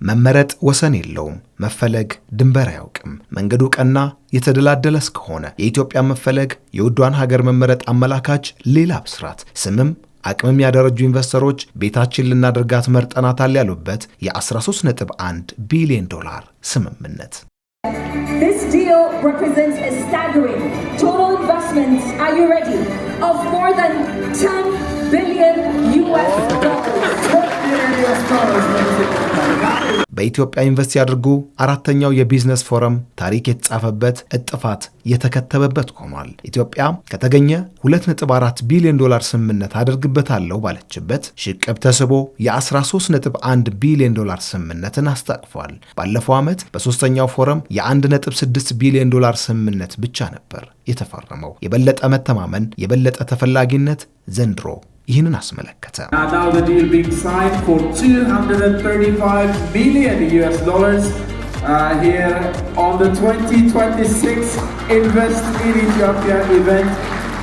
መመረጥ ወሰን የለውም፣ መፈለግ ድንበር አያውቅም። መንገዱ ቀና የተደላደለ እስከሆነ የኢትዮጵያ መፈለግ የውዷን ሀገር መመረጥ አመላካች ሌላ ብስራት ስምም አቅምም ያደረጁ ኢንቨስተሮች ቤታችን ልናደርጋት መርጠናታል ያሉበት የ13.1 ቢሊዮን ዶላር ስምምነት። This deal represents a staggering total investment, are you ready, of more than $10 billion US በኢትዮጵያ ኢንቨስት ያድርጉ አራተኛው የቢዝነስ ፎረም ታሪክ የተጻፈበት እጥፋት የተከተበበት ሆኗል። ኢትዮጵያ ከተገኘ 2.4 ቢሊዮን ዶላር ስምምነት አድርግበታለሁ ባለችበት ሽቅብ ተስቦ የ13.1 ቢሊዮን ዶላር ስምምነትን አስታቅፏል። ባለፈው ዓመት በሶስተኛው ፎረም የ1.6 ቢሊዮን ዶላር ስምምነት ብቻ ነበር የተፈረመው። የበለጠ መተማመን፣ የበለጠ ተፈላጊነት ዘንድሮ ይህንን አስመለከተ። Now the deal being signed for $235 million here on the 2026 Invest in Ethiopia event.